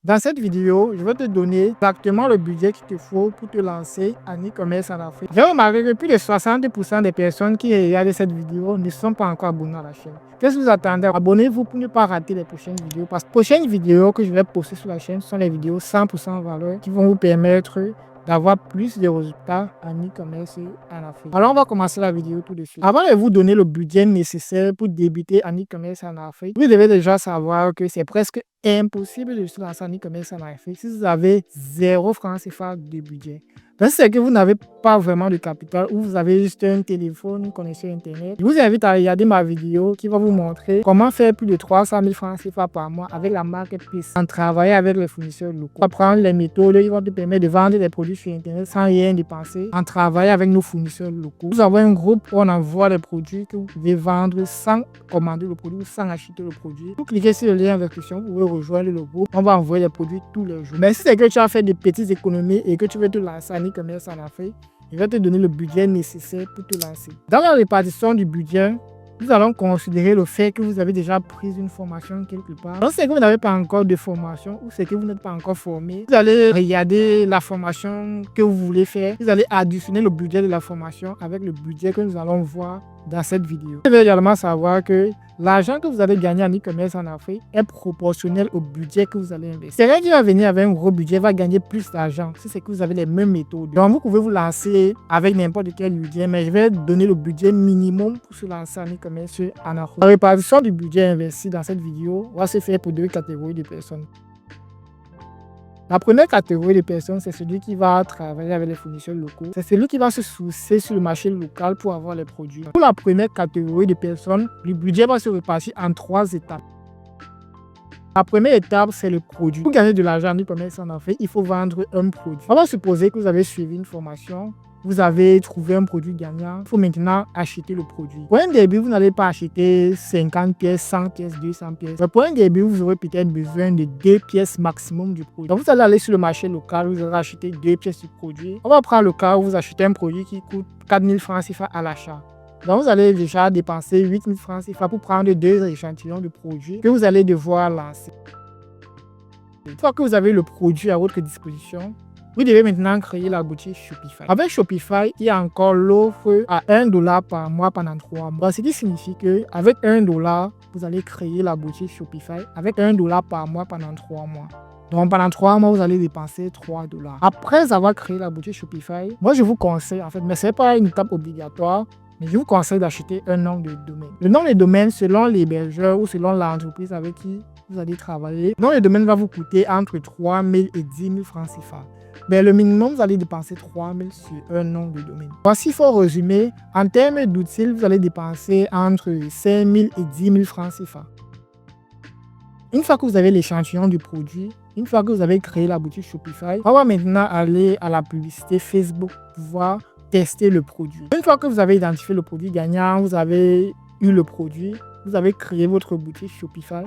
Dans cette vidéo, je vais te donner exactement le budget qu'il te faut pour te lancer en e-commerce en Afrique. J'ai remarqué que plus de 60% des personnes qui regardent cette vidéo ne sont pas encore abonnées à la chaîne. Qu'est-ce que vous attendez? Abonnez-vous pour ne pas rater les prochaines vidéos, parce que les prochaines vidéos que je vais poster sur la chaîne sont les vidéos 100% valeur qui vont vous permettre d'avoir plus de résultats en e-commerce en Afrique. Alors, on va commencer la vidéo tout de suite. Avant de vous donner le budget nécessaire pour débuter en e-commerce en Afrique, vous devez déjà savoir que c'est presque impossible de se lancer en e-commerce en Afrique si vous avez 0 francs CFA de budget. Donc, c'est que vous n'avez pas vraiment de capital ou vous avez juste un téléphone, une connexion Internet. Je vous invite à regarder ma vidéo qui va vous montrer comment faire plus de 300 000 francs CFA par mois avec la marketplace en travaillant avec les fournisseurs locaux. On va prendre les méthodes qui vont te permettre de vendre des produits sur Internet sans rien dépenser en travaillant avec nos fournisseurs locaux. Nous avons un groupe où on envoie les produits que vous pouvez vendre sans commander le produit ou sans acheter le produit. Vous cliquez sur le lien en description, vous pouvez rejoindre le groupe. On va envoyer les produits tous les jours. Mais si c'est que tu as fait des petites économies et que tu veux te lancer en e-commerce en Afrique, je vais te donner le budget nécessaire pour te lancer. Dans la répartition du budget, nous allons considérer le fait que vous avez déjà pris une formation quelque part. Donc, c'est que vous n'avez pas encore de formation ou c'est que vous n'êtes pas encore formé. Vous allez regarder la formation que vous voulez faire. Vous allez additionner le budget de la formation avec le budget que nous allons voir dans cette vidéo. Vous devez également savoir que l'argent que vous allez gagner en e-commerce en Afrique est proportionnel au budget que vous allez investir. Quelqu'un qui va venir avec un gros budget va gagner plus d'argent si c'est que vous avez les mêmes méthodes. Donc, vous pouvez vous lancer avec n'importe quel budget, mais je vais donner le budget minimum pour se lancer en e-commerce en Afrique. La répartition du budget investi dans cette vidéo va se faire pour 2 catégories de personnes. La première catégorie de personnes, c'est celui qui va travailler avec les fournisseurs locaux. C'est celui qui va se sourcer sur le marché local pour avoir les produits. Pour la première catégorie de personnes, le budget va se répartir en 3 étapes. La première étape, c'est le produit. Pour gagner de l'argent en e-commerce en Afrique, il faut vendre un produit. On va supposer que vous avez suivi une formation. Vous avez trouvé un produit gagnant, il faut maintenant acheter le produit. Pour un début, vous n'allez pas acheter 50 pièces, 100 pièces, 200 pièces. Mais pour un début, vous aurez peut-être besoin de 2 pièces maximum du produit. Donc, vous allez aller sur le marché local, vous allez acheter 2 pièces du produit. On va prendre le cas où vous achetez un produit qui coûte 4 000 francs CFA à l'achat. Donc, vous allez déjà dépenser 8 000 francs CFA pour prendre 2 échantillons de produits que vous allez devoir lancer. Une fois que vous avez le produit à votre disposition, vous devez maintenant créer la boutique Shopify. Avec Shopify, il y a encore l'offre à $1 par mois pendant 3 mois. Ce qui signifie qu'avec $1, vous allez créer la boutique Shopify avec $1 par mois pendant 3 mois. Donc pendant 3 mois, vous allez dépenser $3. Après avoir créé la boutique Shopify, moi je vous conseille, en fait, mais ce n'est pas une étape obligatoire, mais je vous conseille d'acheter un nom de domaine. Le nom de domaine, selon l'hébergeur ou selon l'entreprise avec qui vous allez travailler, le nom de domaine va vous coûter entre 3 000 et 10 000 francs CFA. Mais le minimum, vous allez dépenser 3 000 sur un nom de domaine. Voici, il faut résumer. En termes d'outils, vous allez dépenser entre 5 000 et 10 000 francs CFA. Une fois que vous avez l'échantillon du produit, une fois que vous avez créé la boutique Shopify, on va maintenant aller à la publicité Facebook pour pouvoir tester le produit. Une fois que vous avez identifié le produit gagnant, vous avez eu le produit, vous avez créé votre boutique Shopify.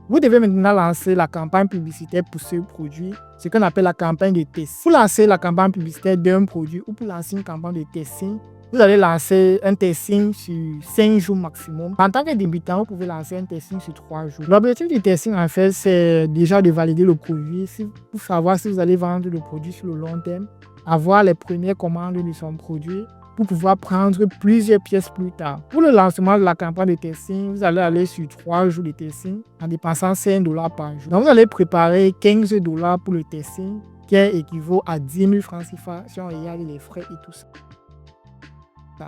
Vous devez maintenant lancer la campagne publicitaire pour ce produit, ce qu'on appelle la campagne de test. Pour lancer la campagne publicitaire d'un produit ou pour lancer une campagne de testing, vous allez lancer un testing sur 5 jours maximum. En tant que débutant, vous pouvez lancer un testing sur 3 jours. L'objectif du testing, en fait, c'est déjà de valider le produit pour savoir si vous allez vendre le produit sur le long terme, avoir les premières commandes de son produit, pour pouvoir prendre plusieurs pièces plus tard. Pour le lancement de la campagne de testing, vous allez aller sur 3 jours de testing en dépensant $5 par jour. Donc, vous allez préparer $15 pour le testing, qui équivaut à 10 000 francs CFA si on regarde les frais et tout ça.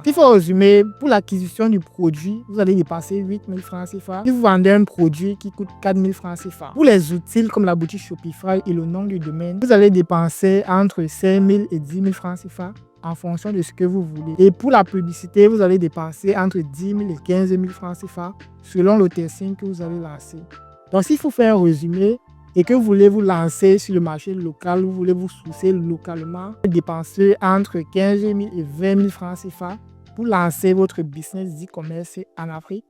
Il faut résumer, pour l'acquisition du produit, vous allez dépenser 8 000 francs CFA. Si vous vendez un produit qui coûte 4 000 francs CFA. Pour les outils comme la boutique Shopify et le nom du domaine, vous allez dépenser entre 5 000 et 10 000 francs CFA en fonction de ce que vous voulez. Et pour la publicité, vous allez dépenser entre 10 000 et 15 000 francs CFA selon le testing que vous allez lancer. Donc, s'il faut faire un résumé et que vous voulez vous lancer sur le marché local, vous voulez vous sourcer localement, dépenser entre 15 000 et 20 000 francs CFA pour lancer votre business d'e-commerce en Afrique.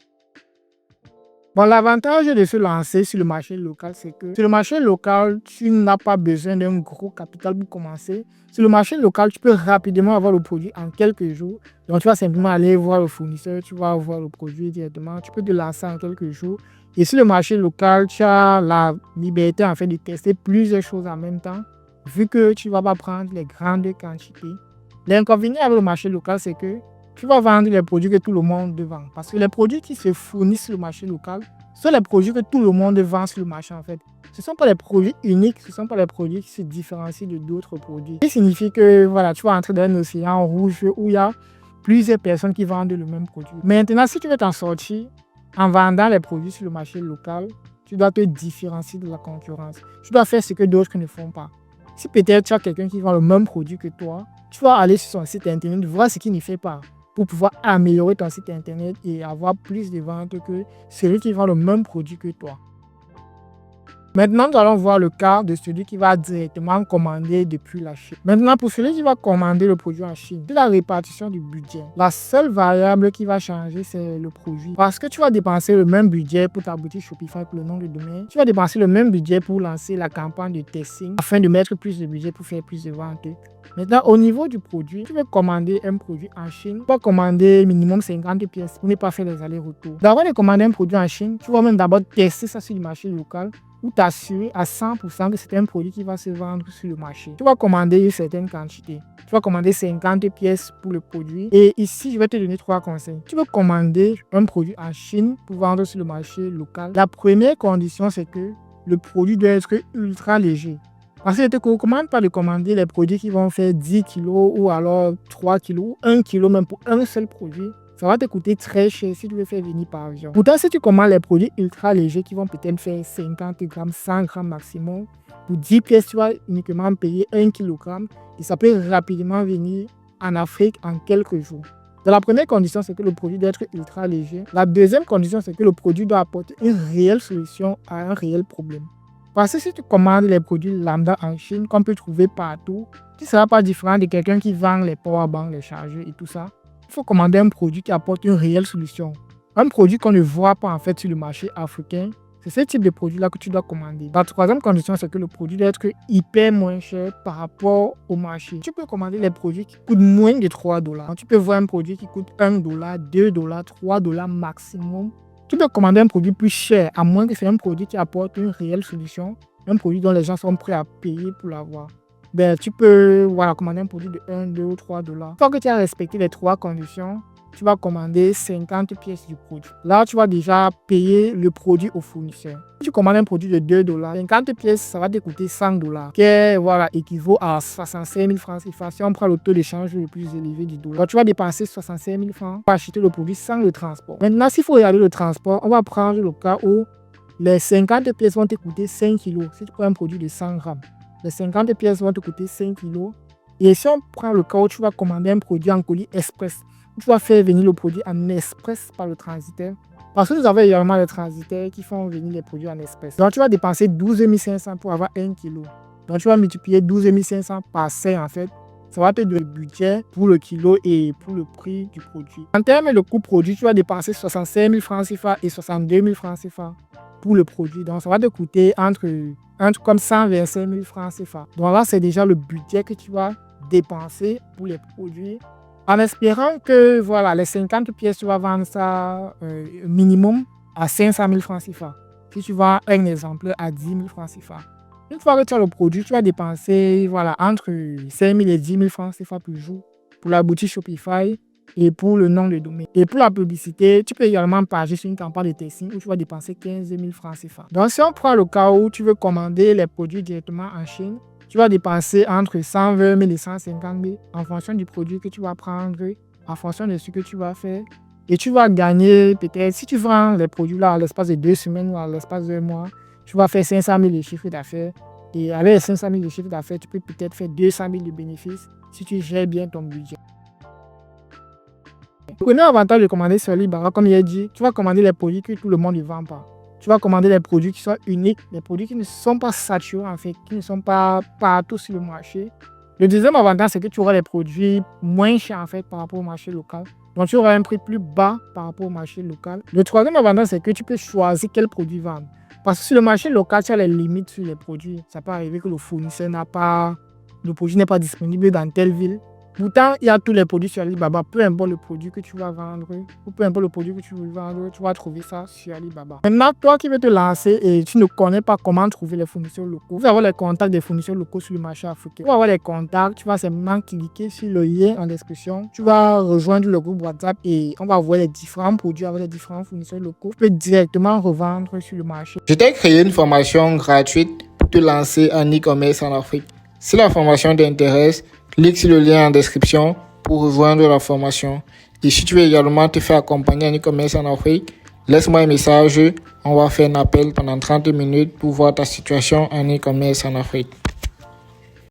Bon, l'avantage de se lancer sur le marché local, c'est que sur le marché local, tu n'as pas besoin d'un gros capital pour commencer. Sur le marché local, tu peux rapidement avoir le produit en quelques jours. Donc, tu vas simplement aller voir le fournisseur, tu vas voir le produit directement. Tu peux te lancer en quelques jours Et sur le marché local, tu as la liberté en fait de tester plusieurs choses en même temps, vu que tu ne vas pas prendre les grandes quantités. L'inconvénient avec le marché local, c'est que tu vas vendre les produits que tout le monde vend. Parce que les produits qui se fournissent sur le marché local sont les produits que tout le monde vend sur le marché en fait. Ce ne sont pas les produits uniques, ce ne sont pas les produits qui se différencient de d'autres produits. Ce qui signifie que voilà, tu vas entrer dans un océan rouge où il y a plusieurs personnes qui vendent le même produit. Maintenant, si tu veux t'en sortir en vendant les produits sur le marché local, tu dois te différencier de la concurrence. Tu dois faire ce que d'autres ne font pas. Si peut-être tu as quelqu'un qui vend le même produit que toi, tu vas aller sur son site internet, voir ce qu'il ne fait pas pour pouvoir améliorer ton site internet et avoir plus de ventes que celui qui vend le même produit que toi. Maintenant, nous allons voir le cas de celui qui va directement commander depuis la Chine. Maintenant, pour celui qui va commander le produit en Chine, c'est la répartition du budget. La seule variable qui va changer, c'est le produit. Parce que tu vas dépenser le même budget pour ta boutique Shopify pour le nom de domaine. Tu vas dépenser le même budget pour lancer la campagne de testing afin de mettre plus de budget pour faire plus de ventes. Maintenant, au niveau du produit, tu veux commander un produit en Chine, tu vas commander minimum 50 pièces pour ne pas faire les allers-retours. D'abord de commander un produit en Chine, tu vas même d'abord tester ça sur le marché local ou t'assurer à 100% que c'est un produit qui va se vendre sur le marché. Tu vas commander une certaine quantité. Tu vas commander 50 pièces pour le produit. Et ici, je vais te donner 3 conseils. Tu veux commander un produit en Chine pour vendre sur le marché local. La première condition, c'est que le produit doit être ultra léger. Parce que je ne te recommande pas de commander les produits qui vont faire 10 kg ou alors 3 kg ou 1 kg même pour un seul produit. Ça va te coûter très cher si tu veux faire venir par avion. Pourtant, si tu commandes les produits ultra légers qui vont peut-être faire 50 grammes, 100 grammes maximum, pour 10 pièces, tu vas uniquement payer 1 kg et ça peut rapidement venir en Afrique en quelques jours. Donc, la première condition, c'est que le produit doit être ultra léger. La deuxième condition, c'est que le produit doit apporter une réelle solution à un réel problème. Parce que si tu commandes les produits lambda en Chine qu'on peut trouver partout, tu ne seras pas différent de quelqu'un qui vend les powerbanks, les chargeurs et tout ça. Il faut commander un produit qui apporte une réelle solution. Un produit qu'on ne voit pas en fait sur le marché africain, c'est ce type de produit-là que tu dois commander. La troisième condition, c'est que le produit doit être hyper moins cher par rapport au marché. Tu peux commander les produits qui coûtent moins de 3 $. Tu peux voir un produit qui coûte 1 $, 2 $, 3 $ maximum. Tu peux commander un produit plus cher, à moins que c'est un produit qui apporte une réelle solution, un produit dont les gens sont prêts à payer pour l'avoir. Tu peux commander un produit de 1, 2 ou 3 $. Une fois que tu as respecté les 3 conditions, tu vas commander 50 pièces du produit. Là, tu vas déjà payer le produit au fournisseur. Si tu commandes un produit de 2 $, 50 pièces, ça va te coûter 100 $, qui équivaut à 65 000 francs CFA. Si on prend le taux d'échange le plus élevé du dollar, donc tu vas dépenser 65 000 francs pour acheter le produit sans le transport. Maintenant, s'il faut regarder le transport, on va prendre le cas où les 50 pièces vont te coûter 5 kg. Si tu prends un produit de 100 grammes, les 50 pièces vont te coûter 5 kg. Et si on prend le cas où tu vas commander un produit en colis express, tu vas faire venir le produit en express par le transitaire. Parce que nous avons également les transitaires qui font venir les produits en express. Donc tu vas dépenser 12 500 pour avoir 1 kg. Donc tu vas multiplier 12 500 par 5 en fait. Ça va te donner le budget pour le kilo et pour le prix du produit. En termes de coût produit, tu vas dépenser 65 000 francs CFA et 62 000 francs CFA pour le produit. Donc ça va te coûter entre comme 125 000 francs CFA. Donc là, c'est déjà le budget que tu vas dépenser pour les produits. En espérant que les 50 pièces, tu vas vendre ça minimum à 500 000 francs CFA. Si tu vends un exemplaire à 10 000 francs CFA. Une fois que tu as le produit, tu vas dépenser entre 5 000 et 10 000 francs CFA par jour pour la boutique Shopify et pour le nom de domaine. Et pour la publicité, tu peux également pager sur une campagne de testing où tu vas dépenser 15 000 francs CFA. Donc si on prend le cas où tu veux commander les produits directement en Chine, tu vas dépenser entre 120 000 et 150 000 en fonction du produit que tu vas prendre, en fonction de ce que tu vas faire. Et tu vas gagner peut-être, si tu vends les produits là à l'espace de 2 semaines ou à l'espace de 1 mois, tu vas faire 500 000 de chiffre d'affaires. Et avec les 500 000 de chiffre d'affaires, tu peux peut-être faire 200 000 de bénéfices si tu gères bien ton budget. Le premier avantage de commander sur Alibaba, comme il a dit, tu vas commander les produits que tout le monde ne vend pas. Tu vas commander des produits qui sont uniques, des produits qui ne sont pas saturés en fait, qui ne sont pas partout sur le marché. Le deuxième avantage, c'est que tu auras des produits moins chers en fait par rapport au marché local. Donc tu auras un prix plus bas par rapport au marché local. Le troisième avantage, c'est que tu peux choisir quel produit vendre. Parce que sur le marché local, tu as les limites sur les produits. Ça peut arriver que le fournisseur le produit n'est pas disponible dans telle ville. Pourtant, il y a tous les produits sur Alibaba. Peu importe le produit que tu vas vendre ou peu importe le produit que tu veux vendre, tu vas trouver ça sur Alibaba. Maintenant, toi qui veux te lancer et tu ne connais pas comment trouver les fournisseurs locaux, vous allez avoir les contacts des fournisseurs locaux sur le marché africain. Tu vas avoir les contacts, tu vas simplement cliquer sur le lien en description. Tu vas rejoindre le groupe WhatsApp et on va voir les différents produits avec les différents fournisseurs locaux. Tu peux directement revendre sur le marché. Je t'ai créé une formation gratuite pour te lancer en e-commerce en Afrique. Si la formation t'intéresse, clique sur le lien en description pour rejoindre la formation. Et si tu veux également te faire accompagner en e-commerce en Afrique, laisse-moi un message. On va faire un appel pendant 30 minutes pour voir ta situation en e-commerce en Afrique.